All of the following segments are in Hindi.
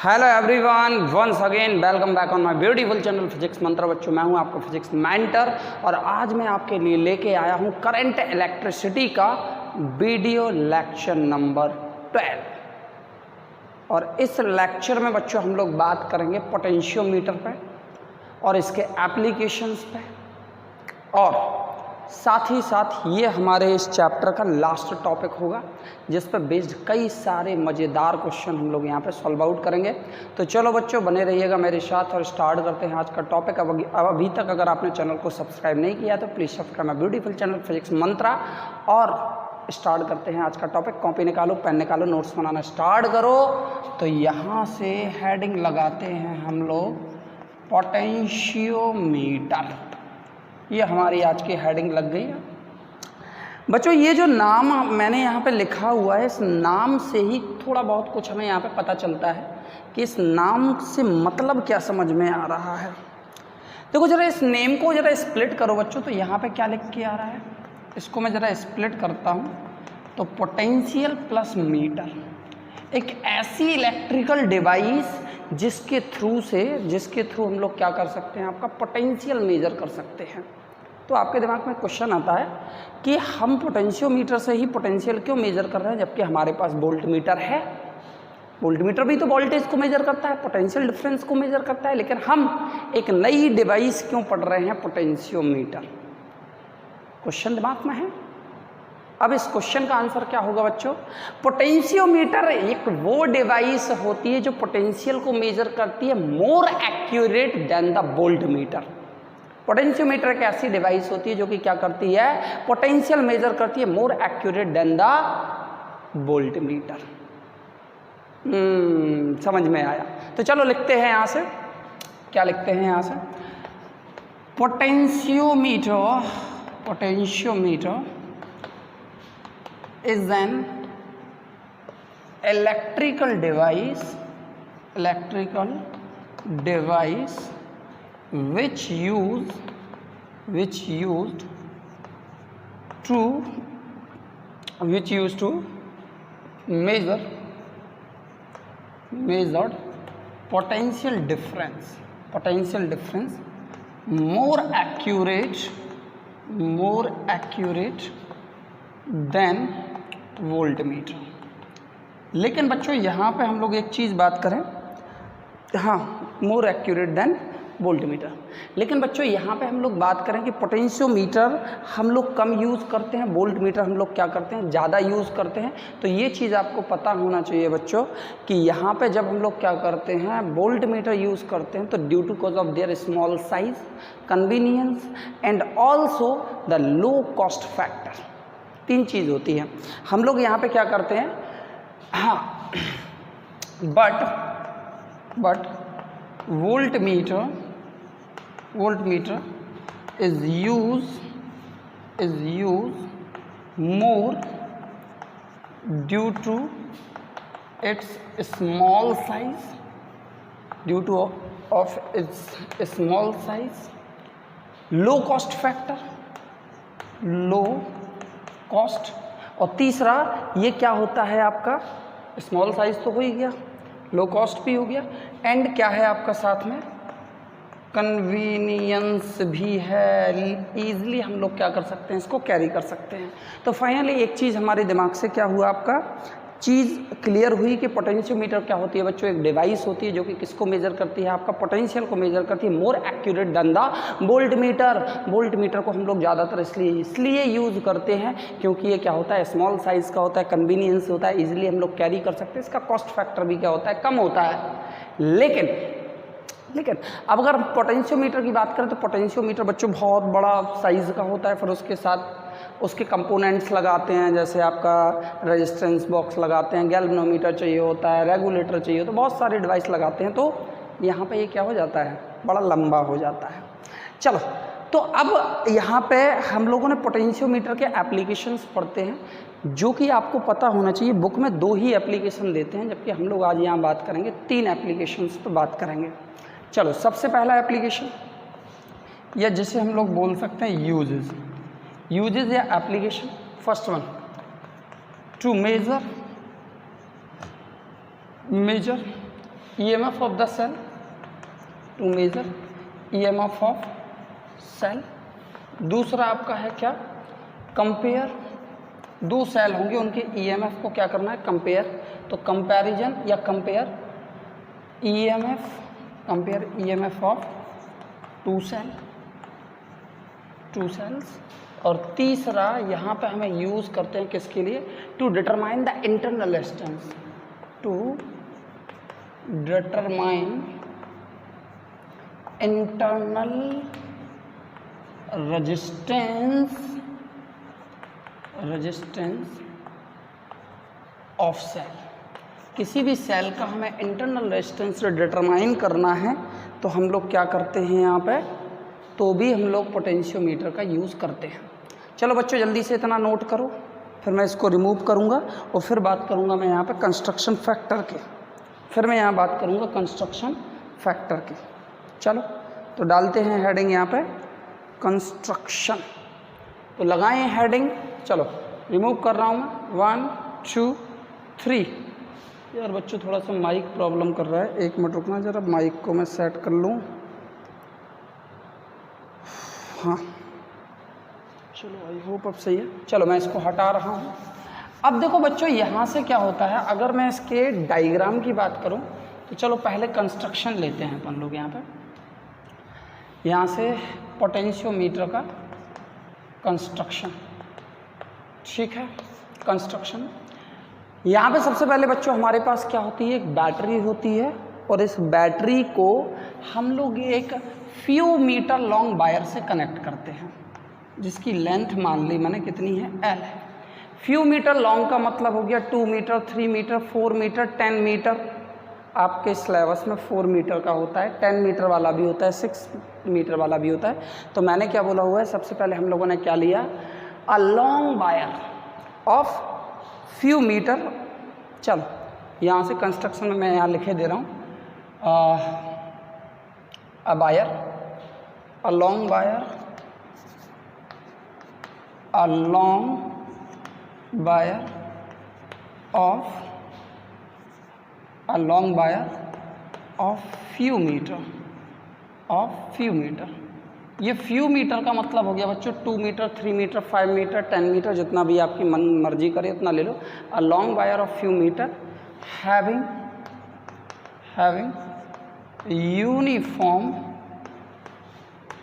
Hello everyone, once again welcome back on my beautiful channel Physics Mantra. बच्चों, मैं हूं आपका फिजिक्स मेंटर और आज मैं आपके लिए लेके आया हूं करंट इलेक्ट्रिसिटी का वीडियो लेक्चर नंबर 12। और इस लेक्चर में बच्चों हम लोग बात करेंगे पोटेंशियोमीटर पे और इसके एप्लीकेशंस पे, और साथ ही साथ ये हमारे इस चैप्टर का लास्ट टॉपिक होगा जिस पर बेस्ड कई सारे मज़ेदार क्वेश्चन हम लोग यहाँ पे सॉल्व आउट करेंगे। तो चलो बच्चों, बने रहिएगा मेरे साथ और स्टार्ट करते हैं आज का टॉपिक। अब अभी तक अगर आपने चैनल को सब्सक्राइब नहीं किया तो please subscribe my beautiful channel Physics Mantra. और स्टार्ट करते हैं आज का टॉपिक। कॉपी निकालो, पेन निकालो, नोट्स बनाना स्टार्ट करो। तो यहाँ से हेडिंग लगाते हैं हम लोग पोटेंशियोमीटर। ये हमारी आज की हेडिंग लग गई है बच्चों। ये जो नाम मैंने यहाँ पे लिखा हुआ है, इस नाम से ही थोड़ा बहुत कुछ हमें यहाँ पे पता चलता है कि इस नाम से मतलब क्या समझ में आ रहा है। देखो जरा इस नेम को जरा स्प्लिट करो बच्चों। तो यहाँ पे क्या लिख के आ रहा है, इसको मैं ज़रा स्प्लिट करता हूँ। तो पोटेंशियल प्लस मीटर, एक ऐसी इलेक्ट्रिकल डिवाइस जिसके थ्रू हम लोग क्या कर सकते हैं, आपका पोटेंशियल मेजर कर सकते हैं। तो आपके दिमाग में क्वेश्चन आता है कि हम पोटेंशियोमीटर से ही पोटेंशियल क्यों मेजर कर रहे हैं जबकि हमारे पास वोल्ट मीटर है। वोल्ट मीटर भी तो वोल्टेज को मेजर करता है, पोटेंशियल डिफरेंस को मेजर करता है, लेकिन हम एक नई डिवाइस क्यों पढ़ रहे हैं, पोटेंशियोमीटर। क्वेश्चन दिमाग में है। अब इस क्वेश्चन का आंसर क्या होगा बच्चों? पोटेंशियोमीटर एक वो डिवाइस होती है जो पोटेंशियल को मेजर करती है more accurate then the volt meter. Potentiometer एक ऐसी डिवाइस होती है जो कि क्या करती है, पोटेंशियल मेजर करती है more accurate then the volt meter. समझ में आया? तो चलो लिखते हैं यहां से, क्या लिखते हैं यहां से, potentiometer is an electrical device which used to measure potential difference more accurate than volt meter. लेकिन बच्चों यहाँ पे हम लोग एक चीज़ बात करें, हाँ, more accurate then volt meter. लेकिन बच्चों यहाँ पे हम लोग बात करें कि पोटेंशियोमीटर हम लोग कम यूज़ करते हैं, वोल्ट मीटर हम लोग क्या करते हैं, ज़्यादा यूज़ करते हैं। तो ये चीज़ आपको पता होना चाहिए बच्चों कि यहाँ पे जब हम लोग क्या करते हैं, वोल्ट मीटर यूज़ करते हैं तो due to cause of their small size, convenience and also the low cost factor, तीन चीज़ होती है। हम लोग यहाँ पे क्या करते हैं, हाँ, but voltmeter is use more due to its small size, low cost factor, low cost, और तीसरा ये क्या होता है आपका, स्मॉल साइज तो हो ही गया, लो कॉस्ट भी हो गया, एंड क्या है आपका साथ में, कन्वीनियंस भी है। ईजिली हम लोग क्या कर सकते हैं, इसको कैरी कर सकते हैं। तो फाइनली एक चीज़ हमारे दिमाग से क्या हुआ, आपका चीज़ क्लियर हुई कि पोटेंशियोमीटर क्या होती है बच्चों, एक डिवाइस होती है जो कि किसको मेजर करती है, आपका पोटेंशियल को मेजर करती है more accurate then the volt meter. Volt meter को हम लोग ज़्यादातर इसलिए यूज़ करते हैं क्योंकि ये क्या होता है, स्मॉल साइज़ का होता है, कन्वीनियंस होता है, ईजिली हम लोग कैरी कर सकते हैं, इसका कॉस्ट फैक्टर भी क्या होता है, कम होता है। लेकिन अब अगर पोटेंशियोमीटर की बात करें तो पोटेंशियोमीटर बच्चों बहुत बड़ा साइज़ का होता है, फिर उसके साथ उसके कंपोनेंट्स लगाते हैं, जैसे आपका रेजिस्टेंस बॉक्स लगाते हैं, गैल्वेनोमीटर चाहिए होता है, रेगुलेटर चाहिए होता है, बहुत सारे डिवाइस लगाते हैं। तो यहाँ पे ये क्या हो जाता है, बड़ा लंबा हो जाता है। चलो, तो अब यहाँ पे हम लोगों ने पोटेंशियोमीटर के एप्लीकेशंस पढ़ते हैं जो कि आपको पता होना चाहिए। बुक में 2 ही एप्लीकेशन देते हैं जबकि हम लोग आज यहाँ बात करेंगे 3 एप्लीकेशंस पर बात करेंगे। चलो, सबसे पहला एप्लीकेशन या जिसे हम लोग बोल सकते हैं यूजेस या application. First one, to measure EMF of the cell, to measure EMF of cell. दूसरा आपका है क्या, कंपेयर, दो सेल होंगे उनके EMF को क्या करना है, कंपेयर। तो कंपैरिजन या compare EMF of two cells. और तीसरा यहाँ पे हमें यूज़ करते हैं किसके लिए, to determine the internal resistance, to determine internal resistance of cell. किसी भी सेल का हमें इंटरनल रेजिस्टेंस डिटरमाइन करना है तो हम लोग क्या करते हैं यहाँ पे, तो भी हम लोग पोटेंशियोमीटर का यूज़ करते हैं। चलो बच्चों जल्दी से इतना नोट करो, फिर मैं इसको रिमूव करूँगा और फिर बात करूँगा मैं यहाँ पे कंस्ट्रक्शन फैक्टर के, फिर मैं यहाँ बात करूँगा कंस्ट्रक्शन फैक्टर की। चलो तो डालते हैं हेडिंग यहाँ पे कंस्ट्रक्शन, तो लगाएं हेडिंग। चलो रिमूव कर रहा हूँ मैं, 1 2 3। यार बच्चों थोड़ा सा माइक प्रॉब्लम कर रहा है, 1 मिनट रुकना ज़रा, माइक को मैं सेट कर लूँ। हाँ चलो आई होप अब सही है। चलो मैं इसको हटा रहा हूँ। अब देखो बच्चों यहाँ से क्या होता है, अगर मैं इसके डायग्राम की बात करूँ तो चलो पहले कंस्ट्रक्शन लेते हैं अपन लोग। यहाँ से पोटेंशियोमीटर का कंस्ट्रक्शन, ठीक है। कंस्ट्रक्शन यहाँ पे सबसे पहले बच्चों हमारे पास क्या होती है, एक बैटरी होती है और इस बैटरी को हम लोग एक फ्यू मीटर लॉन्ग वायर से कनेक्ट करते हैं, जिसकी लेंथ मान ली मैंने कितनी है, L है। फ्यू मीटर लॉन्ग का मतलब हो गया 2 मीटर, 3 मीटर, 4 मीटर, 10 मीटर। आपके सिलेबस में 4 मीटर का होता है, 10 मीटर वाला भी होता है, 6 मीटर वाला भी होता है। तो मैंने क्या बोला हुआ है, सबसे पहले हम लोगों ने क्या लिया, a long wire of few metre. चलो यहाँ से कंस्ट्रक्शन में मैं यहाँ लिखे दे रहा हूँ, a wire, a long wire, a long wire of, a long wire of few metre, of few metre. ये फ्यू मीटर का मतलब हो गया बच्चों 2 मीटर, 3 मीटर, 5 मीटर, 10 मीटर, जितना भी आपकी मन मर्जी करे उतना ले लो। A long wire of few metre having uniform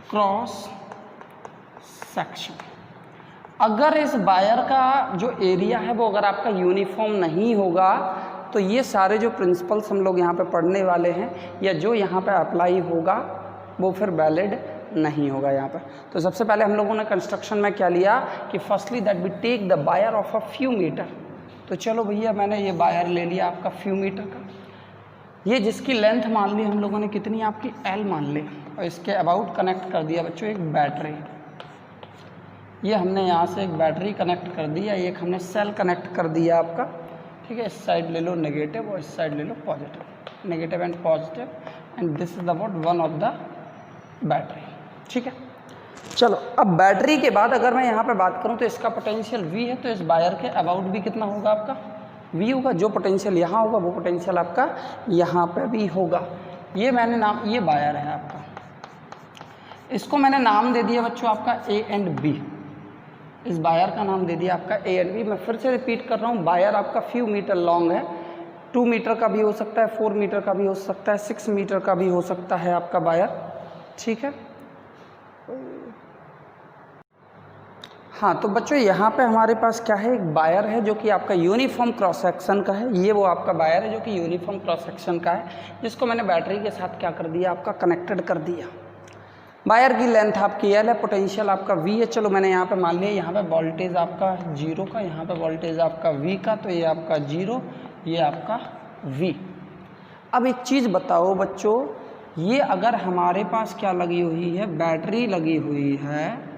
cross section. अगर इस वायर का जो एरिया है वो अगर आपका यूनिफॉर्म नहीं होगा तो ये सारे जो प्रिंसिपल्स हम लोग यहाँ पे पढ़ने वाले हैं या जो यहाँ पे अप्लाई होगा वो फिर वैलिड नहीं होगा यहाँ पर। तो सबसे पहले हम लोगों ने कंस्ट्रक्शन में क्या लिया कि firstly that we take the wire of a few metre. तो चलो भैया मैंने ये वायर ले लिया आपका फ्यू मीटर का, ये जिसकी लेंथ मान ली हम लोगों ने कितनी, आपकी L मान ली, और इसके अबाउट कनेक्ट कर दिया बच्चों एक बैटरी। ये हमने यहाँ से एक बैटरी कनेक्ट कर दिया, एक हमने सेल कनेक्ट कर दिया आपका, ठीक है। इस साइड ले लो नेगेटिव और इस साइड ले लो positive, negative and positive, and this is about one of the battery, ठीक है। चलो अब बैटरी के बाद अगर मैं यहाँ पे बात करूँ तो इसका पोटेंशियल V है, तो इस वायर के अबाउट भी कितना होगा आपका, V होगा। जो पोटेंशियल यहाँ होगा वो पोटेंशियल आपका यहाँ पे भी होगा। ये मैंने नाम, ये वायर है आपका, इसको मैंने नाम दे दिया बच्चों आपका A एंड B। इस वायर का नाम दे दिया आपका A एंड B। मैं फिर से रिपीट कर रहा हूँ, वायर आपका फ्यू मीटर लॉन्ग है, 2 मीटर का भी हो सकता है, 4 मीटर का भी हो सकता है, 6 मीटर का भी हो सकता है आपका वायर, ठीक है। हाँ तो बच्चों यहाँ पे हमारे पास क्या है, एक वायर है जो कि आपका यूनिफॉर्म क्रॉस सेक्शन का है। ये वो आपका वायर है जो कि यूनिफॉर्म क्रॉस सेक्शन का है, जिसको मैंने बैटरी के साथ क्या कर दिया, आपका कनेक्टेड कर दिया। वायर की लेंथ आपकी L है, पोटेंशियल आपका V है। चलो मैंने यहाँ पे मान लिया, यहाँ पे वोल्टेज आपका 0 का, यहाँ पे वोल्टेज आपका V का, तो ये आपका 0, ये आपका V। अब एक चीज़ बताओ बच्चों, ये अगर हमारे पास क्या लगी हुई है, बैटरी लगी हुई है,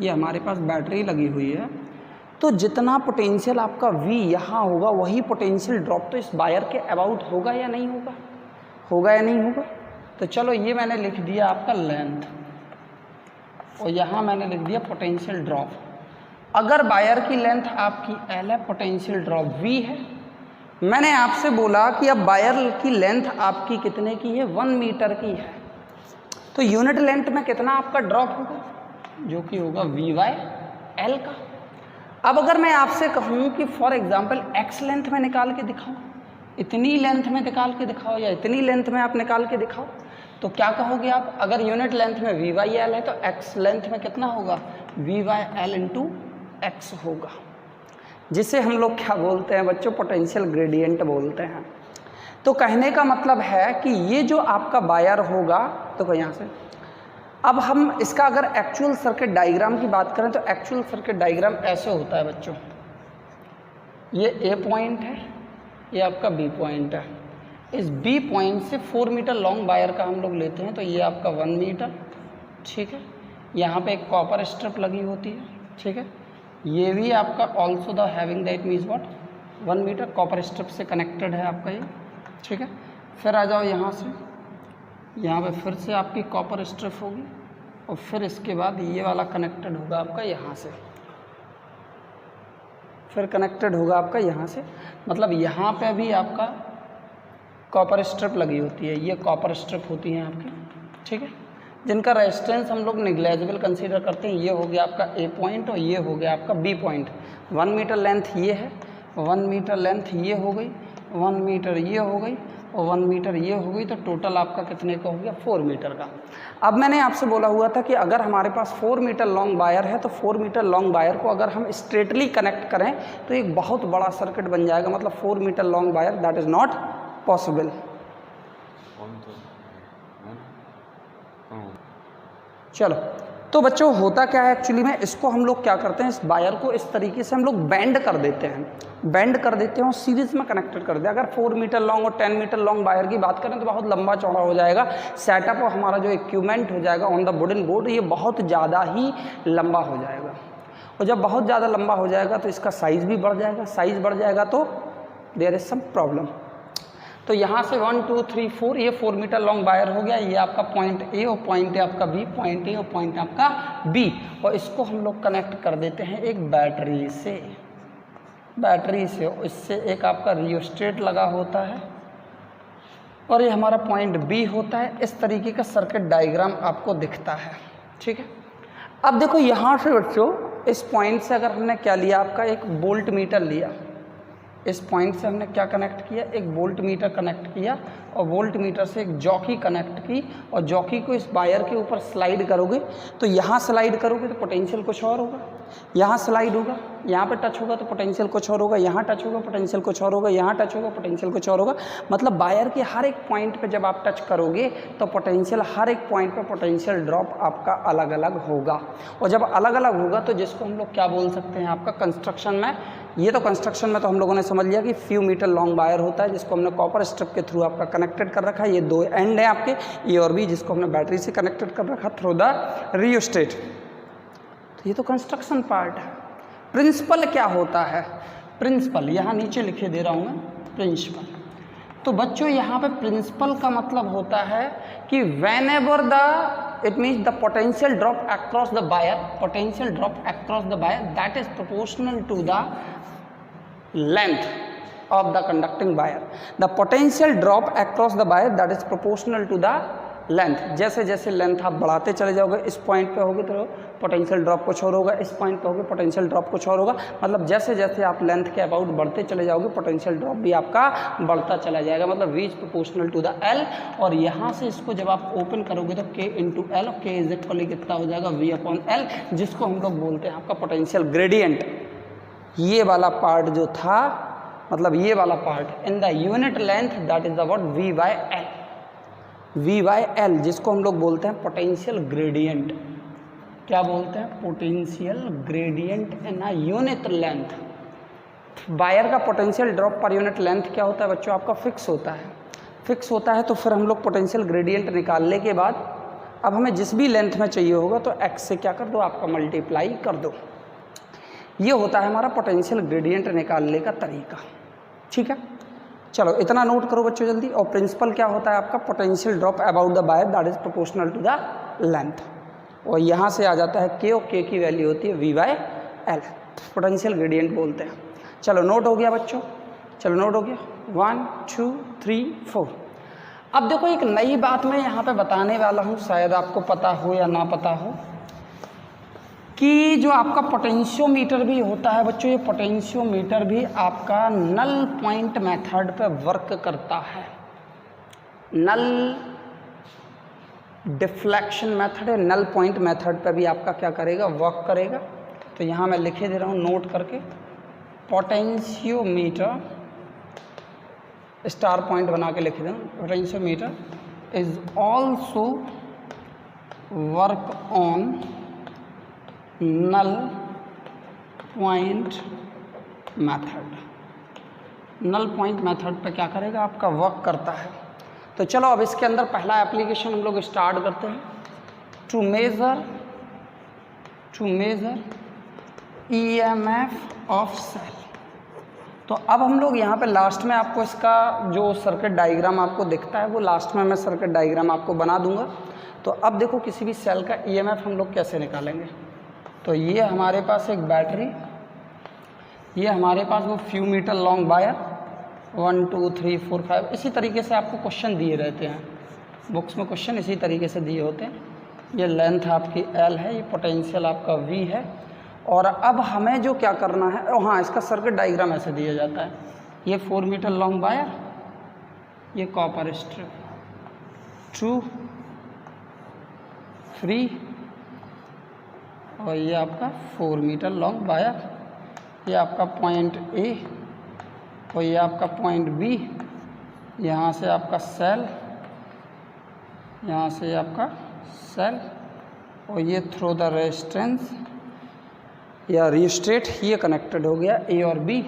ये हमारे पास बैटरी लगी हुई है, तो जितना पोटेंशियल आपका V यहाँ होगा वही पोटेंशियल ड्रॉप तो इस वायर के अबाउट होगा या नहीं होगा, होगा या नहीं होगा। तो चलो ये मैंने लिख दिया आपका लेंथ और यहाँ मैंने लिख दिया पोटेंशियल ड्रॉप। अगर वायर की लेंथ आपकी L है, पोटेंशियल ड्रॉप V है, मैंने आपसे बोला कि अब वायर की लेंथ आपकी कितने की है, 1 मीटर की है, तो यूनिट लेंथ में कितना आपका ड्रॉप होगा, जो कि होगा V/L का। अब अगर मैं आपसे कहूँ कि फॉर एग्जांपल x लेंथ में निकाल के दिखाओ, इतनी लेंथ में निकाल के दिखाओ या इतनी लेंथ में आप निकाल के दिखाओ, तो क्या कहोगे आप? अगर यूनिट लेंथ में V/L है तो x लेंथ में कितना होगा, V/L इंटू एक्स होगा, जिसे हम लोग क्या बोलते हैं बच्चों, पोटेंशियल ग्रेडियंट बोलते हैं। तो कहने का मतलब है कि ये जो आपका वायर होगा, तो यहाँ से अब हम इसका अगर एक्चुअल सर्किट डायग्राम की बात करें तो एक्चुअल सर्किट डायग्राम ऐसे होता है बच्चों, ये A पॉइंट है, ये आपका B पॉइंट है। इस B पॉइंट से 4 मीटर लॉन्ग वायर का हम लोग लेते हैं, तो ये आपका 1 मीटर, ठीक है। यहाँ पे एक कॉपर स्ट्रिप लगी होती है, ठीक है। ये भी आपका also the having that means what 1 metre copper strip से कनेक्टेड है आपका ये, ठीक है। फिर आ जाओ यहाँ से, यहाँ पे फिर से आपकी कॉपर स्ट्रिप होगी और फिर इसके बाद ये वाला कनेक्टेड होगा आपका यहाँ से, फिर कनेक्टेड होगा आपका यहाँ से, मतलब यहाँ पे भी आपका कॉपर स्ट्रिप लगी होती है, ये कॉपर स्ट्रिप होती है आपकी, ठीक है, जिनका रेजिस्टेंस हम लोग निग्लेजिबल कंसीडर करते हैं। ये हो गया आपका A पॉइंट और ये हो गया आपका B पॉइंट। 1 मीटर लेंथ ये है, 1 मीटर लेंथ ये हो गई, 1 मीटर ये हो गई और 1 मीटर ये हो गई, तो टोटल आपका कितने का हो गया, 4 मीटर का। अब मैंने आपसे बोला हुआ था कि अगर हमारे पास 4 मीटर लॉन्ग वायर है तो 4 मीटर लॉन्ग वायर को अगर हम स्ट्रेटली कनेक्ट करें तो एक बहुत बड़ा सर्किट बन जाएगा, मतलब 4 metre long wire that is not possible. चलो, तो बच्चों होता क्या है एक्चुअली में, इसको हम लोग क्या करते हैं, इस वायर को इस तरीके से हम लोग बेंड कर देते हैं, बेंड कर देते हैं और सीरीज में कनेक्टेड कर देते हैं। अगर 4 मीटर लॉन्ग और 10 मीटर लॉन्ग वायर की बात करें तो बहुत लंबा चौड़ा हो जाएगा सेटअप, और हमारा जो इक्विपमेंट हो जाएगा ऑन द वुडन बोर्ड ये बहुत ज़्यादा ही लंबा हो जाएगा, और जब बहुत ज़्यादा लंबा हो जाएगा तो इसका साइज़ भी बढ़ जाएगा, साइज़ बढ़ जाएगा तो देयर इज़ सम प्रॉब्लम। तो यहाँ से 1 2 3 4 ये 4 मीटर लॉन्ग वायर हो गया, ये आपका पॉइंट A और पॉइंट है आपका B, पॉइंट A और पॉइंट आपका B, और इसको हम लोग कनेक्ट कर देते हैं एक बैटरी से, इससे एक आपका रियोस्टेट लगा होता है और ये हमारा पॉइंट B होता है। इस तरीके का सर्किट डायग्राम आपको दिखता है, ठीक है। अब देखो यहाँ से बच्चों इस पॉइंट से अगर हमने क्या लिया, आपका एक वोल्ट मीटर लिया, इस पॉइंट से हमने क्या कनेक्ट किया, एक वोल्ट मीटर कनेक्ट किया और वोल्ट मीटर से एक जॉकी कनेक्ट की, और जॉकी को इस वायर के ऊपर स्लाइड करोगे तो यहाँ स्लाइड करोगे तो पोटेंशियल कुछ और होगा, यहाँ स्लाइड होगा, यहाँ पे टच होगा तो पोटेंशियल कुछ और होगा, यहाँ टच होगा पोटेंशियल कुछ और होगा, यहाँ टच होगा पोटेंशियल कुछ और होगा। मतलब वायर के हर एक पॉइंट पे जब आप टच करोगे तो पोटेंशियल, हर एक पॉइंट पे पोटेंशियल ड्रॉप आपका अलग अलग होगा, और जब अलग अलग होगा तो जिसको हम लोग क्या बोल सकते हैं आपका कंस्ट्रक्शन में, ये तो कंस्ट्रक्शन में तो हम लोगों ने समझ लिया कि फ्यू मीटर लॉन्ग वायर होता है जिसको हमने कॉपर स्ट्रिप के थ्रू आपका कनेक्टेड कर रखा है, ये 2 एंड है आपके A और B, जिसको हमने बैटरी से कनेक्टेड कर रखा थ्रू द रियोस्टेट। तो ये तो कंस्ट्रक्शन पार्ट है। प्रिंसिपल क्या होता है, प्रिंसिपल यहाँ नीचे लिखे दे रहा हूँ मैं, प्रिंसिपल। तो बच्चों यहाँ पे प्रिंसिपल का मतलब होता है कि whenever the it means the potential drop across the wire, potential drop across the wire that is proportional to the length of the conducting wire, the potential drop across the wire that is proportional to the length। जैसे जैसे लेंथ आप बढ़ाते चले जाओगे, इस पॉइंट पे होगे तो पोटेंशियल ड्रॉप कुछ और होगा, इस पॉइंट पे होगे पोटेंशियल ड्रॉप कुछ और होगा, मतलब जैसे जैसे आप लेंथ के अबाउट बढ़ते चले जाओगे पोटेंशियल ड्रॉप भी आपका बढ़ता चला जाएगा, मतलब V is proportional to the L। और यहाँ से इसको जब आप ओपन करोगे तो K इंटू L, और K इज इक्वली कितना हो जाएगा V अपॉन L, जिसको हम लोग बोलते हैं आपका पोटेंशियल ग्रेडियंट। ये वाला पार्ट जो था, मतलब ये वाला part in the unit length that is about V/L, V/L जिसको हम लोग बोलते हैं पोटेंशियल ग्रेडियंट। क्या बोलते हैं, potential gradient in a unit length. Wire का potential drop per unit length क्या होता है बच्चों, आपका फिक्स होता है, फिक्स होता है। तो फिर हम लोग पोटेंशियल ग्रेडियंट निकालने के बाद अब हमें जिस भी लेंथ में चाहिए होगा तो x से क्या कर दो, आपका मल्टीप्लाई कर दो। ये होता है हमारा पोटेंशियल ग्रेडियंट निकालने का तरीका, ठीक है। चलो इतना नोट करो बच्चों जल्दी। और प्रिंसिपल क्या होता है आपका, potential drop about the wire that is proportional to the length, और यहाँ से आ जाता है K, और K की वैल्यू होती है V/L, पोटेंशियल ग्रेडियंट बोलते हैं। चलो नोट हो गया बच्चों। चलो नोट हो गया, 1 2 3 4। अब देखो एक नई बात मैं यहाँ पे बताने वाला हूँ, शायद आपको पता हो या ना पता हो, कि जो आपका पोटेंशियोमीटर भी होता है बच्चों, ये पोटेंशियोमीटर भी आपका नल पॉइंट मेथड पे वर्क करता है। नल डिफ्लेक्शन मेथड है, नल पॉइंट मेथड पे भी आपका क्या करेगा, वर्क करेगा। तो यहाँ मैं लिखे दे रहा हूँ नोट करके, पोटेंशियोमीटर स्टार पॉइंट बना के लिख दें, potentiometer is also work on null point method. Null point method पे क्या करेगा, आपका वर्क करता है। तो चलो अब इसके अंदर पहला एप्लीकेशन हम लोग स्टार्ट करते हैं, to measure EMF of cell. तो अब हम लोग यहाँ पे लास्ट में आपको इसका जो सर्किट डायग्राम आपको दिखता है वो लास्ट में मैं सर्किट डायग्राम आपको बना दूंगा। तो अब देखो किसी भी सेल का EMF हम लोग कैसे निकालेंगे। तो ये हमारे पास एक बैटरी, ये हमारे पास वो फ्यू मीटर लॉन्ग वायर, 1 2 3 4 5 इसी तरीके से आपको क्वेश्चन दिए रहते हैं बुक्स में, क्वेश्चन इसी तरीके से दिए होते हैं। ये लेंथ आपकी L है, ये पोटेंशियल आपका V है। और अब हमें जो क्या करना है, हाँ इसका सर्किट डायग्राम ऐसे दिया जाता है, ये 4 मीटर लॉन्ग वायर, ये कॉपर स्ट्रिप, 2 3 और ये आपका 4 मीटर लॉन्ग वायर, ये आपका पॉइंट A और ये आपका पॉइंट B, यहाँ से आपका सेल, यहाँ से आपका सेल और ये थ्रू द रेजिस्टेंस या रिस्ट्रेट, ये कनेक्टेड हो गया A और B।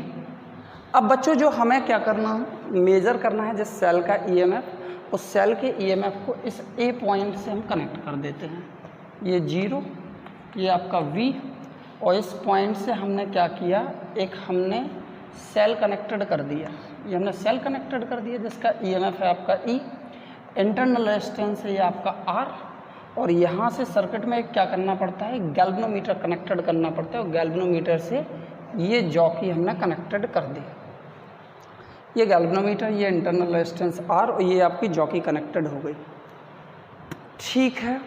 अब बच्चों जो हमें क्या करना है, मेज़र करना है जिस सेल का EMF, उस सेल के EMF को इस A पॉइंट से हम कनेक्ट कर देते हैं। ये 0, ये आपका V और इस पॉइंट से हमने क्या किया, एक हमने सेल कनेक्टेड कर दिया, ये हमने सेल कनेक्टेड कर दिया जिसका EMF है आपका E, इंटरनल रेजिस्टेंस है ये आपका R और यहाँ से सर्किट में क्या करना पड़ता है, गैल्वेनोमीटर कनेक्टेड करना पड़ता है और गैल्वेनोमीटर से ये जॉकी हमने कनेक्टेड कर दी। ये गैल्वेनोमीटर, ये इंटरनल रेजिस्टेंस R और ये आपकी जॉकी कनेक्टेड हो गई। ठीक है,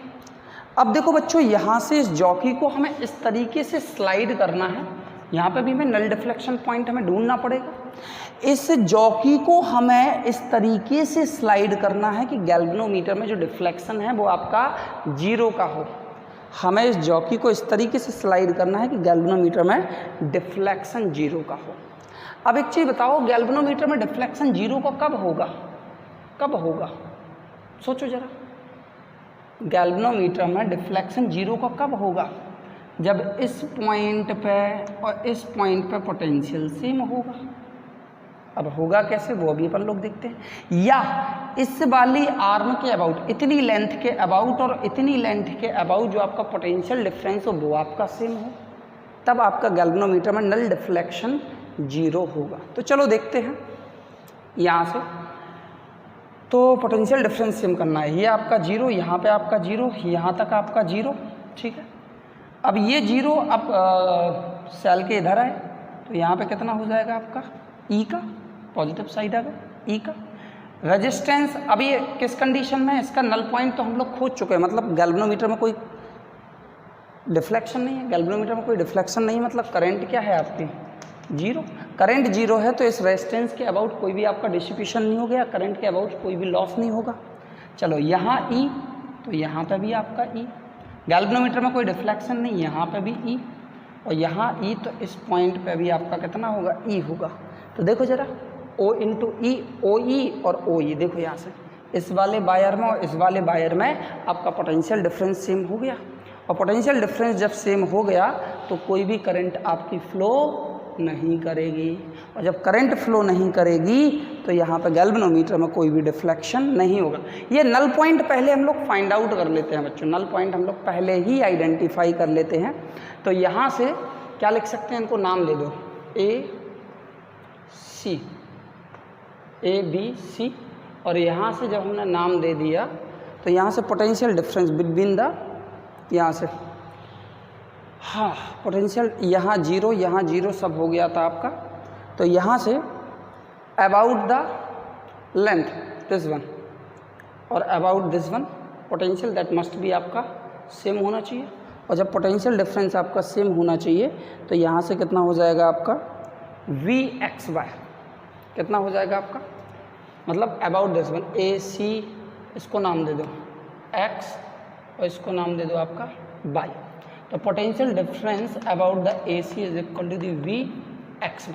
अब देखो बच्चों यहाँ से इस जॉकी को हमें इस तरीके से स्लाइड करना है, यहाँ पे भी हमें नल डिफ्लेक्शन पॉइंट हमें ढूंढना पड़ेगा। इस जॉकी को हमें इस तरीके से स्लाइड करना है कि गैल्वेनोमीटर में जो डिफ्लेक्शन है वो आपका 0 का हो। हमें इस जॉकी को इस तरीके से स्लाइड करना है कि गैल्वेनोमीटर में डिफ्लेक्शन 0 का हो। अब एक चीज़ बताओ, गैल्वेनोमीटर में डिफ्लेक्शन 0 का कब होगा, कब होगा, सोचो जरा। गैल्वेनोमीटर में डिफ्लेक्शन 0 का कब होगा, जब इस पॉइंट पे और इस पॉइंट पे पोटेंशियल सेम होगा। अब होगा कैसे वो अभी अपन लोग देखते हैं। या इस वाली आर्म के अबाउट, इतनी लेंथ के अबाउट और इतनी लेंथ के अबाउट जो आपका पोटेंशियल डिफरेंस हो वो आपका सेम हो, तब आपका गैल्वेनोमीटर में नल डिफ्लेक्शन 0 होगा। तो चलो देखते हैं यहाँ से। तो पोटेंशियल डिफरेंस सेम करना है, ये आपका 0, यहाँ पे आपका 0, यहाँ तक आपका 0। ठीक है, अब ये 0 अब सेल के इधर आए तो यहाँ पे कितना हो जाएगा आपका E का, पॉजिटिव साइड आ गया E का। रेजिस्टेंस अभी किस कंडीशन में, इसका नल पॉइंट तो हम लोग खोज चुके हैं, मतलब गैल्वेनोमीटर में कोई डिफ्लेक्शन नहीं है, गैल्वेनोमीटर में कोई डिफ्लेक्शन नहीं, मतलब करंट क्या है आपकी 0। करंट 0 है तो इस रेजिस्टेंस के अबाउट कोई भी आपका डिसिपेशन नहीं हो गया, करंट के अबाउट कोई भी लॉस नहीं होगा। चलो यहाँ E, तो यहाँ पे भी आपका E, गैल्वेनोमीटर में कोई डिफ्लेक्शन नहीं, यहाँ पे भी E और यहाँ E, तो इस पॉइंट पे भी आपका कितना होगा E होगा। तो देखो जरा O इंटू E, OE और OE, देखो यहाँ से इस वाले वायर में और इस वाले वायर में आपका पोटेंशियल डिफरेंस सेम हो गया। और पोटेंशियल डिफरेंस जब सेम हो गया तो कोई भी करंट आपकी फ्लो नहीं करेगी, और जब करंट फ्लो नहीं करेगी तो यहाँ पे गैल्वेनोमीटर में कोई भी डिफ्लेक्शन नहीं होगा। ये नल पॉइंट पहले हम लोग फाइंड आउट कर लेते हैं बच्चों, नल पॉइंट हम लोग पहले ही आइडेंटिफाई कर लेते हैं। तो यहाँ से क्या लिख सकते हैं, इनको नाम दे दो A B C, और यहाँ से जब हमने नाम दे दिया तो यहाँ से पोटेंशियल डिफरेंस बिटवीन द, यहाँ से हाँ पोटेंशियल यहाँ 0 सब हो गया था आपका। तो यहाँ से about the length this one और about this one potential that must be आपका सेम होना चाहिए। और जब पोटेंशियल डिफरेंस आपका सेम होना चाहिए तो यहाँ से कितना हो जाएगा आपका Vxy, कितना हो जाएगा आपका, मतलब अबाउट दिस वन ए सी, इसको नाम दे दो x और इसको नाम दे दो आपका y। तो potential difference about the A C is equal to the Vxy,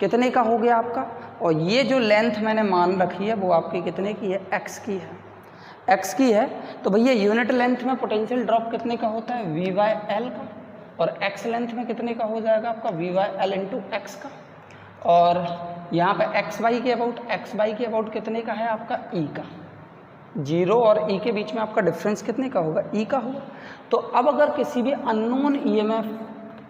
कितने का हो गया आपका। और ये जो लेंथ मैंने मान रखी है वो आपकी कितने की है, x की है, x की है। तो भैया यूनिट लेंथ में पोटेंशियल ड्रॉप कितने का होता है, Vyl का, और x लेंथ में कितने का हो जाएगा आपका Vyl इंटू x का। और यहाँ पे xy के अबाउट कितने का है आपका e का, 0 और e के बीच में आपका डिफरेंस कितने का होगा, e का होगा। तो अब अगर किसी भी अननोन EMF,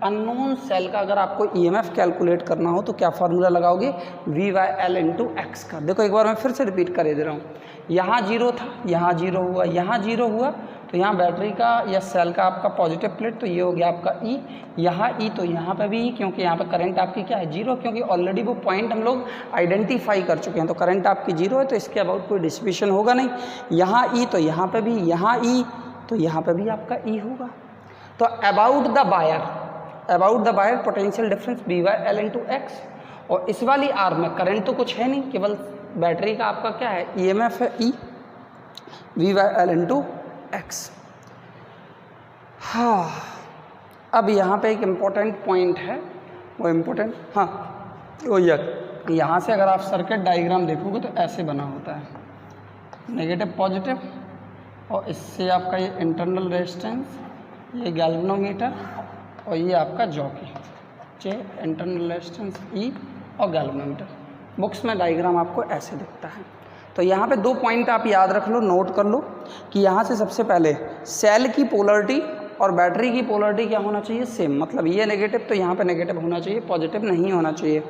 अननोन सेल का अगर आपको EMF कैलकुलेट करना हो तो क्या फार्मूला लगाओगे, Vyl इंटू x का। देखो एक बार मैं फिर से रिपीट कर दे रहा हूँ, यहाँ 0 था, यहाँ 0 हुआ, यहाँ 0 हुआ, तो यहाँ बैटरी का या सेल का आपका पॉजिटिव प्लेट, तो ये हो गया आपका E, यहाँ E तो यहाँ पे भी E, क्योंकि यहाँ पे करंट आपकी क्या है 0, क्योंकि ऑलरेडी वो पॉइंट हम लोग आइडेंटिफाई कर चुके हैं, तो करंट आपकी 0 है, तो इसके अबाउट कोई डिस्ट्रीब्यूशन होगा नहीं। यहाँ E तो यहाँ पे भी, यहाँ E तो यहाँ पे भी आपका E होगा। तो about the wire potential difference Vyl into x, और इस वाली आर में करंट तो कुछ है नहीं, केवल बैटरी का आपका क्या है EMF है E, Vyl इंटू x। हाँ, अब यहाँ पे एक इम्पोर्टेंट पॉइंट है, वो इम्पोर्टेंट, हाँ वो यहाँ से अगर आप सर्किट डायग्राम देखोगे तो ऐसे बना होता है, नेगेटिव पॉजिटिव, और इससे आपका ये इंटरनल रेजिस्टेंस, ये गैल्वेनोमीटर, और ये आपका जॉकी, इंटरनल रेजिस्टेंस E और गैल्वेनोमीटर। बुक्स में डायग्राम आपको ऐसे दिखता है। तो यहाँ पे 2 पॉइंट आप याद रख लो, नोट कर लो कि यहाँ से सबसे पहले सेल की पोलरिटी और बैटरी की पोलरिटी क्या होना चाहिए, सेम, मतलब ये नेगेटिव तो यहाँ पे नेगेटिव होना चाहिए, पॉजिटिव नहीं होना चाहिए।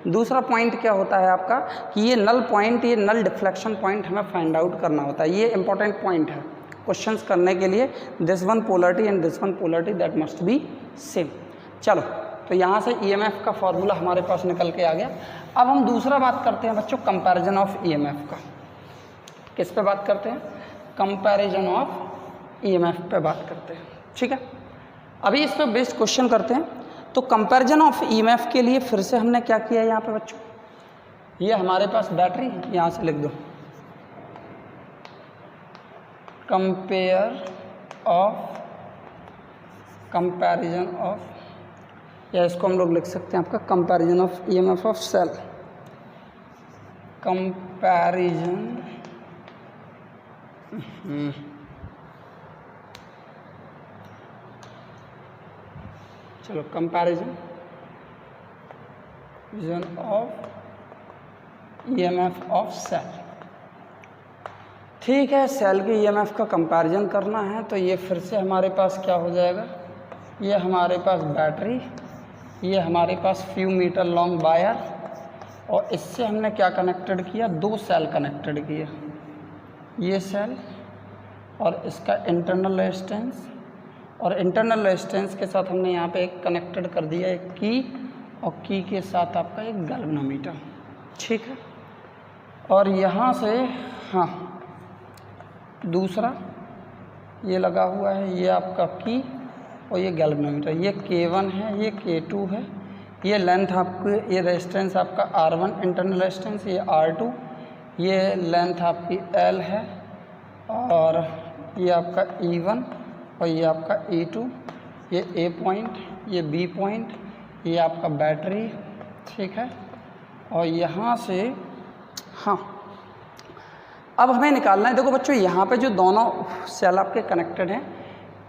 दूसरा पॉइंट क्या होता है आपका कि ये नल पॉइंट, ये नल डिफ्लेक्शन पॉइंट हमें फाइंड आउट करना होता है। ये इंपॉर्टेंट पॉइंट है क्वेश्चंस करने के लिए, this one polarity and this one polarity that must B same. चलो, तो यहाँ से EMF का फॉर्मूला हमारे पास निकल के आ गया। अब हम दूसरा बात करते हैं बच्चों, कंपैरिजन ऑफ EMF का। किस पे बात करते हैं, कंपैरिजन ऑफ EMF पे बात करते हैं, ठीक है। अभी इस पे बेस्ड क्वेश्चन करते हैं। तो कंपैरिजन ऑफ EMF के लिए फिर से हमने क्या किया है यहाँ पे बच्चों, ये हमारे पास बैटरी है, यहाँ से लिख दो कंपैरिजन ऑफ, या इसको हम लोग लिख सकते हैं आपका comparison of EMF of cell, comparison चलो comparison of EMF of cell, ठीक है। सेल के EMF का कंपैरिजन करना है, तो ये फिर से हमारे पास क्या हो जाएगा, ये हमारे पास बैटरी, ये हमारे पास फ्यू मीटर लॉन्ग वायर, और इससे हमने क्या कनेक्टेड किया, 2 सेल कनेक्टेड किया, ये सेल और इसका इंटरनल रेजिस्टेंस, और इंटरनल रेजिस्टेंस के साथ हमने यहाँ पे एक कनेक्टेड कर दिया एक की, और की के साथ आपका एक गैल्वेनोमीटर, ठीक है। और यहाँ से हाँ दूसरा ये लगा हुआ है, ये आपका की और ये गैल्वेनोमीटर, ये K1 है, ये K2 है, ये लेंथ आपको, ये रेजिस्टेंस आपका R1 इंटरनल रेजिस्टेंस, ये R2, ये लेंथ आपकी L है, और ये आपका E1 और ये आपका E2, ये A पॉइंट, ये B पॉइंट, ये आपका बैटरी, ठीक है। और यहाँ से हाँ, अब हमें निकालना है, देखो बच्चों यहाँ पे जो दोनों सेल आपके कनेक्टेड हैं,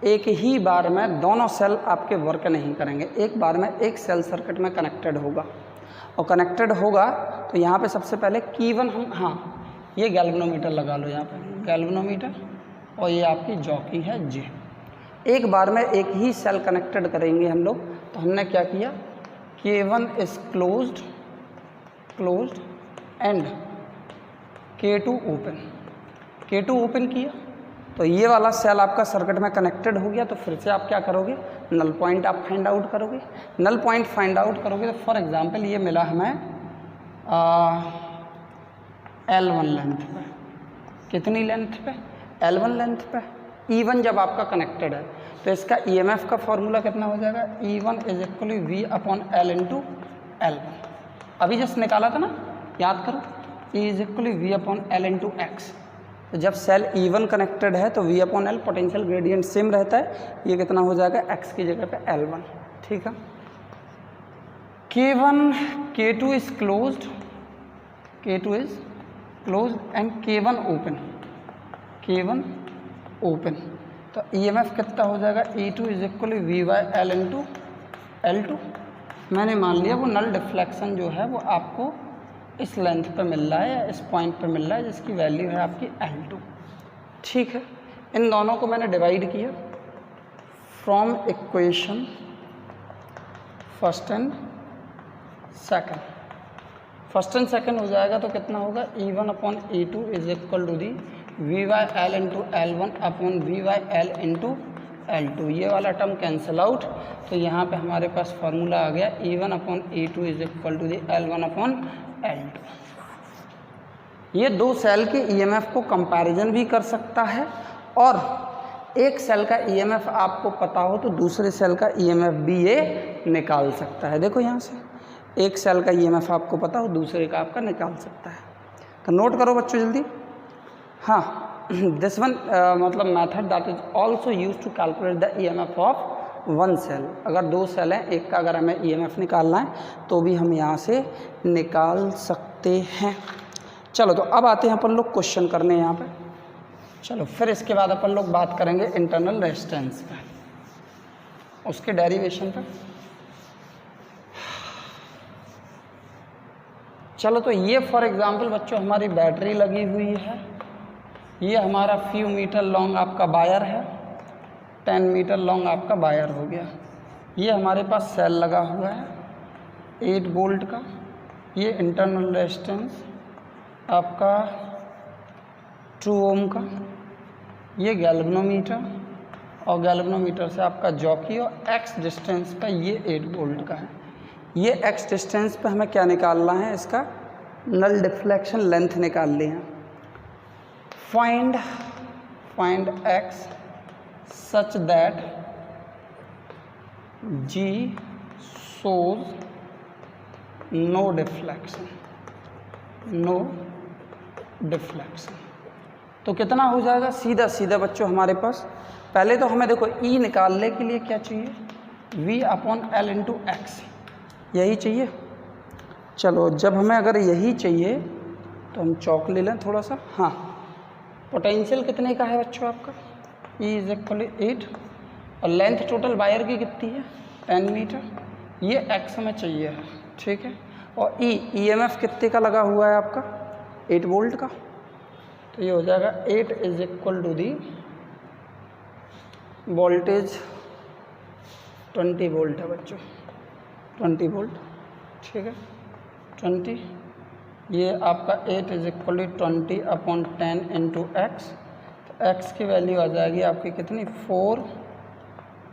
एक ही बार में दोनों सेल आपके वर्क नहीं करेंगे, एक बार में एक सेल सर्किट में कनेक्टेड होगा, और कनेक्टेड होगा तो यहाँ पे सबसे पहले K1 हम, हाँ ये गैल्वेनोमीटर लगा लो यहाँ पे, गैल्वेनोमीटर, और ये आपकी जॉकी है J। एक बार में एक ही सेल कनेक्टेड करेंगे हम लोग, तो हमने क्या किया, K1 is closed end K2 open, K2 open किया, तो ये वाला सेल आपका सर्किट में कनेक्टेड हो गया। तो फिर से आप क्या करोगे, नल पॉइंट आप फाइंड आउट करोगे। नल पॉइंट फाइंड आउट करोगे तो फॉर एग्जांपल ये मिला हमें L1 लेंथ पे। कितनी लेंथ पे? L1 लेंथ पे। E1 जब आपका कनेक्टेड है तो इसका EMF का फॉर्मूला कितना हो जाएगा? E1 is equally V upon L into L1। अभी जस्ट निकाला था ना, याद करो। E is equally V upon L into x. तो जब सेल E1 कनेक्टेड है तो V upon L potential gradient same रहता है। ये कितना हो जाएगा? x की जगह पे L1। ठीक है। K1 K2 is closed, K2 is closed end K1 open, K1 open. तो EMF कितना हो जाएगा? E2 is equally V by L into L2। मैंने मान लिया वो नल डिफ्लेक्शन जो है वो आपको इस लेंथ पे मिल रहा है या इस पॉइंट पे मिल रहा है जिसकी वैल्यू है आपकी L2। ठीक है। इन दोनों को मैंने डिवाइड किया from equation first and second. First and second हो जाएगा तो कितना होगा? E1 upon E2 is equal to the V by L into L1 upon V by L into L2। ये वाला टर्म कैंसिल आउट, तो यहाँ पे हमारे पास फार्मूला आ गया E1 upon E2 is equal to the L1 upon L2। ये दो सेल के EMF को कंपैरिजन भी कर सकता है और एक सेल का EMF आपको पता हो तो दूसरे सेल का EMF भी ये निकाल सकता है। देखो यहाँ से एक सेल का EMF आपको पता हो, दूसरे का आपका निकाल सकता है। तो नोट करो बच्चों जल्दी। हाँ, दिस वन मतलब method that is also use to calculate the EMF of one cell. अगर दो सेल हैं, एक का अगर हमें EMF निकालना है तो भी हम यहाँ से निकाल सकते हैं। चलो तो अब आते हैं अपन लोग क्वेश्चन करने यहाँ पे। चलो फिर इसके बाद अपन लोग बात करेंगे इंटरनल रेजिस्टेंस पे, उसके डेरिवेशन पे। चलो तो ये फॉर एग्जांपल बच्चों हमारी बैटरी लगी हुई है। ये हमारा फ्यू मीटर लॉन्ग आपका वायर है, 10 मीटर लॉन्ग आपका वायर हो गया। ये हमारे पास सेल लगा हुआ है 8 वोल्ट का। ये इंटरनल रेजिस्टेंस आपका 2 ओम का। ये गैल्वेनोमीटर और गैल्वेनोमीटर से आपका जॉकी और एक्स डिस्टेंस पे ये 8 वोल्ट का है। ये एक्स डिस्टेंस पे हमें क्या निकालना है? इसका नल डिफ्लेक्शन लेंथ निकाल हैं। Find x such that G shows no deflection, no deflection. तो कितना हो जाएगा? सीधा सीधा बच्चों हमारे पास पहले तो हमें देखो E निकालने के लिए क्या चाहिए? V upon L into x, यही चाहिए। चलो जब हमें अगर यही चाहिए तो हम चौक ले लें थोड़ा सा। हाँ, पोटेंशियल कितने का है बच्चों आपका? E इज इक्वल 8 और लेंथ टोटल वायर की कितनी है? 10 मीटर। ये एक्स हमें चाहिए है, ठीक है। और EMF कितने का लगा हुआ है आपका? 8 वोल्ट का। तो ये हो जाएगा 8 is equal to the voltage 20 volt है बच्चों, 20 वोल्ट, ठीक है। 20, ये आपका 8 is equal to 20 upon 10 into x. तो एक्स की वैल्यू आ जाएगी आपकी कितनी? 4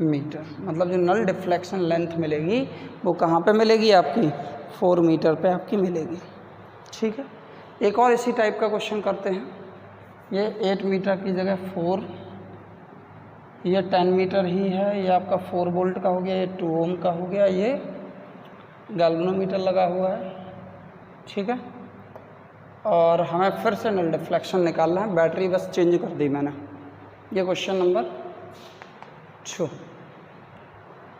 मीटर। मतलब जो नल डिफ्लेक्शन लेंथ मिलेगी वो कहाँ पे मिलेगी आपकी? 4 मीटर पे आपकी मिलेगी, ठीक है। एक और इसी टाइप का क्वेश्चन करते हैं। ये 8 मीटर की जगह 4, ये 10 मीटर ही है। ये आपका 4 वोल्ट का हो गया, ये 2 ओम का हो गया, ये गैल्वेनोमीटर लगा हुआ है, ठीक है। और हमें फिर से नल डिफ्लेक्शन निकालना है। बैटरी बस चेंज कर दी मैंने। ये क्वेश्चन नंबर 2,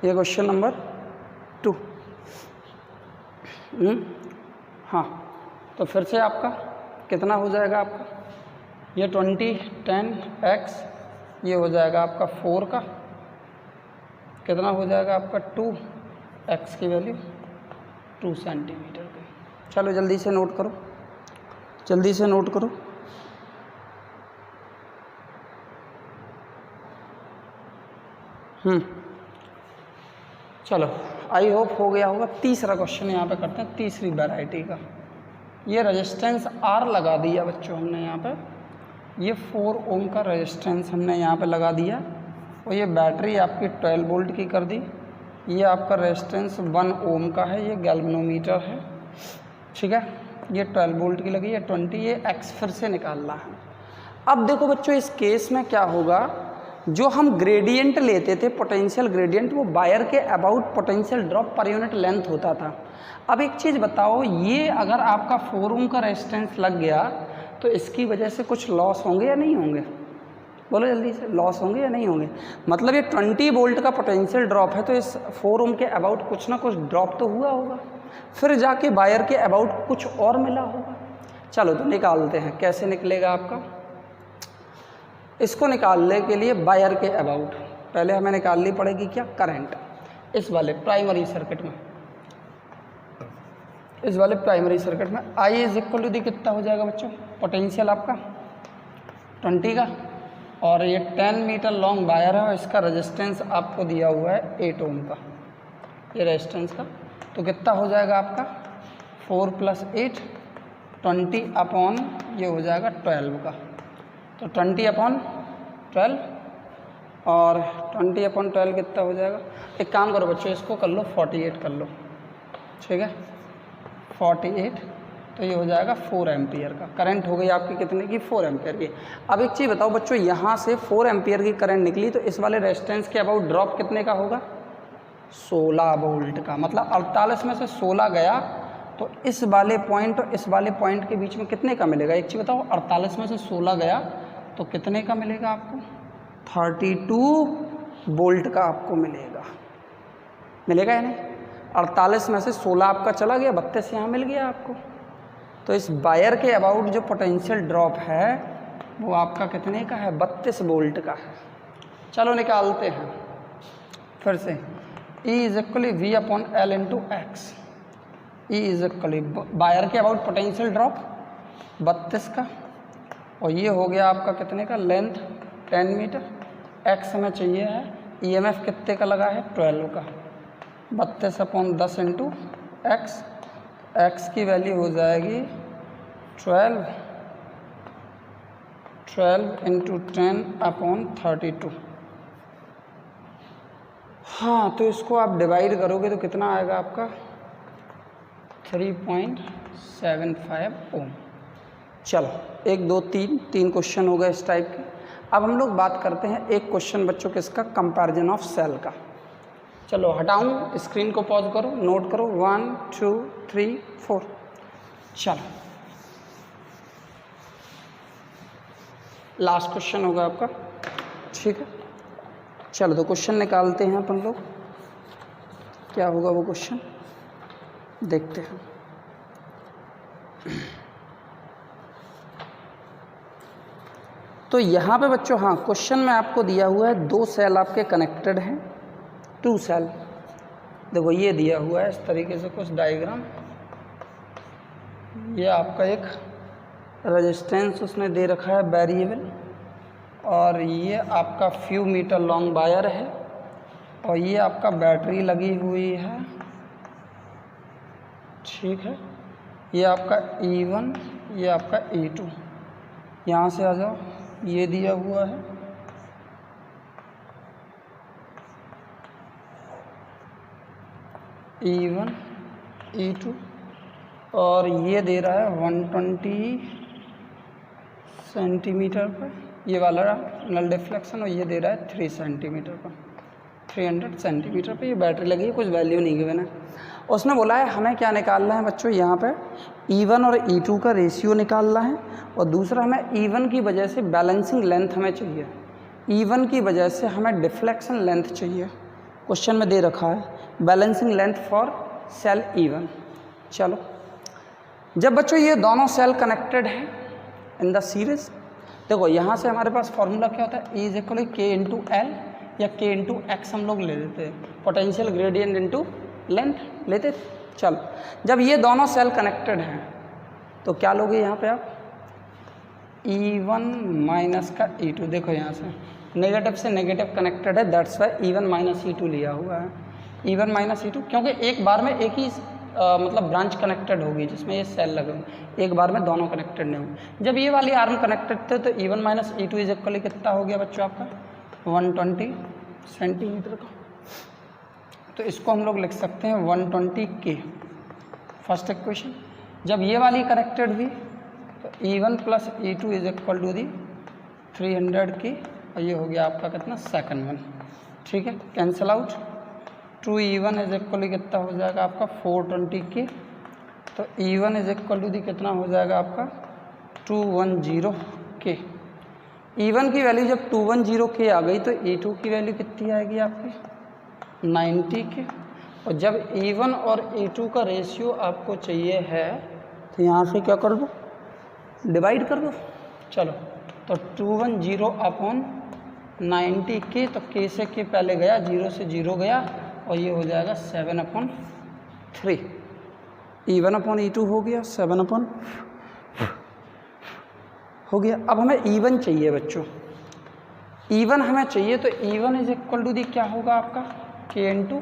ये क्वेश्चन नंबर 2। हाँ, तो फिर से आपका कितना हो जाएगा आपका? ये 20 10 एक्स, ये हो जाएगा आपका 4 का। कितना हो जाएगा आपका? 2 एक्स की वैल्यू 2 सेंटीमीटर की। चलो जल्दी से नोट करो, जल्दी से नोट करो। चलो आई होप हो गया होगा। तीसरा क्वेश्चन यहाँ पे करते हैं, तीसरी वैरायटी का। ये रेजिस्टेंस R लगा दिया बच्चों हमने यहाँ पे। ये 4 ओम का रेजिस्टेंस हमने यहाँ पे लगा दिया और ये बैटरी आपकी 12 वोल्ट की कर दी। ये आपका रेजिस्टेंस 1 ओम का है, ये गैल्वेनोमीटर है, ठीक है। ये 12 वोल्ट की लगी है, 20, ये x फिर से निकालना है। अब देखो बच्चों इस केस में क्या होगा, जो हम ग्रेडियंट लेते थे पोटेंशियल ग्रेडियंट, वो वायर के about potential drop per unit length होता था। अब एक चीज़ बताओ, ये अगर आपका 4 ओम का रेजिस्टेंस लग गया तो इसकी वजह से कुछ लॉस होंगे या नहीं होंगे? बोलो जल्दी से, लॉस होंगे या नहीं होंगे? मतलब ये 20 वोल्ट का पोटेंशियल ड्रॉप है तो इस 4 ओम के अबाउट कुछ ना कुछ ड्रॉप तो हुआ होगा, फिर जाके वायर के अबाउट कुछ और मिला होगा। चलो तो निकालते हैं, कैसे निकलेगा आपका। इसको निकालने के लिए वायर के अबाउट पहले हमें निकालनी पड़ेगी क्या, करंट। इस वाले प्राइमरी सर्किट में, इस वाले प्राइमरी सर्किट में I is equal to the कितना हो जाएगा बच्चों, पोटेंशियल आपका 20 का, और ये 10 मीटर लॉन्ग वायर है और इसका रेजिस्टेंस आपको दिया हुआ है 8 ओम का, ये रेजिस्टेंस का, तो कितना हो जाएगा आपका 4 + 8, 20 अपॉन ये हो जाएगा 12 का, तो 20/12 और 20/12 कितना हो जाएगा। एक काम करो बच्चों, इसको कर लो 48 कर लो, ठीक है 48, तो ये हो जाएगा 4 एम्पियर का करंट हो गई आपकी, कितने की 4 एम्पियर की। अब एक चीज़ बताओ बच्चों, यहाँ से 4 एम्पियर की करंट निकली तो इस वाले रेजिस्टेंस के अबाउट ड्रॉप कितने का होगा, 16 वोल्ट का। मतलब 48 में से 16 गया तो इस वाले पॉइंट और इस वाले पॉइंट के बीच में कितने का मिलेगा, एक चीज़ बताओ, 48 में से 16 गया तो कितने का मिलेगा आपको, 32 वोल्ट का आपको मिलेगा, मिलेगा या नहीं। 48 में से 16 आपका चला गया, 32 यहाँ मिल गया आपको। तो इस वायर के अबाउट जो पोटेंशियल ड्रॉप है वो आपका कितने का है, 32 वोल्ट का है। चलो निकालते हैं फिर से, E is equally V/L into x. E is equally wire के अबाउट पोटेंशियल ड्रॉप 32 का, और ये हो गया आपका कितने का, लेंथ 10 मीटर, एक्स हमें चाहिए है, EMF कितने का लगा है, 12 का, 32/10 इंटू एक्स, एक्स की वैल्यू हो जाएगी 12 इंटू 10/32। हाँ तो इसको आप डिवाइड करोगे तो कितना आएगा आपका, 3.75 ओम। चलो 1 2 3 क्वेश्चन हो गए इस टाइप के। अब हम लोग बात करते हैं एक क्वेश्चन बच्चों किसका, कंपैरिजन ऑफ सेल का। चलो हटाऊं, स्क्रीन को पॉज करो, नोट करो, 1 2 3 4। चलो लास्ट क्वेश्चन होगा आपका, ठीक है। चलो तो क्वेश्चन निकालते हैं अपन लोग, क्या होगा वो क्वेश्चन देखते हैं। तो यहाँ पे बच्चों, हाँ क्वेश्चन में आपको दिया हुआ है 2 सेल आपके कनेक्टेड हैं, 2 सेल। देखो ये दिया हुआ है इस तरीके से कुछ डायग्राम, ये आपका एक रेजिस्टेंस उसने दे रखा है वेरिएबल, और ये आपका फ्यू मीटर लॉन्ग वायर है, और ये आपका बैटरी लगी हुई है, ठीक है। ये आपका E1, ये आपका E2, यहाँ से आ जाओ, ये दिया हुआ है, E1 E2, और ये दे रहा है 120 सेंटीमीटर पर, ये वाला नल डिफ्लेक्शन, और ये दे रहा है 3 सेंटीमीटर पर, 300 सेंटीमीटर पे ये बैटरी लगी है, कुछ वैल्यू नहीं गिवन है। उसने बोला है हमें क्या निकालना है बच्चों, यहाँ पे E1 और E2 का रेशियो निकालना है, और दूसरा हमें E1 की वजह से बैलेंसिंग लेंथ हमें चाहिए, E1 की वजह से हमें डिफ्लेक्शन लेंथ चाहिए। क्वेश्चन में दे रखा है balancing length for sale E1। चलो जब बच्चों ये दोनों सेल कनेक्टेड हैं इन द सीरीज, देखो यहाँ से हमारे पास फॉर्मूला क्या होता है, E is equal K into L या K इंटू एक्स हम लोग ले लेते हैं, पोटेंशियल ग्रेडियंट इंटू लेंथ लेते। चलो जब ये दोनों सेल कनेक्टेड हैं तो क्या लोगे यहाँ पे आप, E1 माइनस का E2। देखो यहाँ से नेगेटिव से नेगेटिव कनेक्टेड है, that's why E1 minus E2 लिया हुआ है, E1 माइनस E2, क्योंकि एक बार में एक ही मतलब ब्रांच कनेक्टेड होगी जिसमें ये सेल लगे होंगे, एक बार में दोनों कनेक्टेड नहीं होंगे। जब ये वाली आर्म कनेक्टेड थे तो E1 minus E2 is equal कितना हो गया बच्चों आपका, 120 सेंटीमीटर का। तो इसको हम लोग लिख सकते हैं 120 K, फर्स्ट इक्वेशन। जब ये वाली करेक्टेड हुई तो E1 plus E2 is equal to the 300 की, और ये हो गया आपका कितना सेकंड वन। ठीक है, cancel out. 2E1 is equal to कितना हो जाएगा आपका 420 की, तो E1 is equal to the कितना हो जाएगा आपका 210 के। E1 की वैल्यू जब 210 के आ गई तो E2 की वैल्यू कितनी आएगी आपकी 90 के। और जब E1 और E2 का रेशियो आपको चाहिए है तो यहाँ से क्या कर दो, डिवाइड कर दो। चलो, तो 210 अपॉन 90 के, तो के से के पहले गया, 0 से 0 गया, और ये हो जाएगा 7/3। E1 अपॉन E2 हो गया 7/, हो गया। अब हमें E1 चाहिए बच्चों, E1 हमें चाहिए, तो E1 इज इक्वल टू दी क्या होगा आपका K इंटू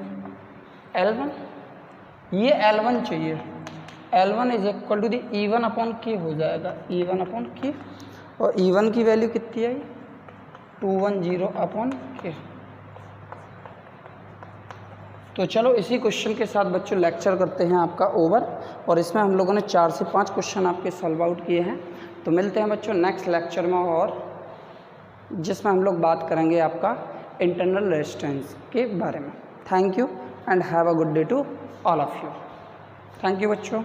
L1। ये L1 चाहिए, L1 is equal to the E1 upon K हो जाएगा, E1 अपॉन K, और E1 की वैल्यू कितनी आई 210 अपॉन K। तो चलो इसी क्वेश्चन के साथ बच्चों लेक्चर करते हैं आपका ओवर, और इसमें हम लोगों ने 4 से 5 क्वेश्चन आपके सॉल्व आउट किए हैं। तो मिलते हैं बच्चों नेक्स्ट लेक्चर में, और जिसमें हम लोग बात करेंगे आपका इंटरनल रेजिस्टेंस के बारे में। Thank you and have a good day to all of you. Thank you बच्चों।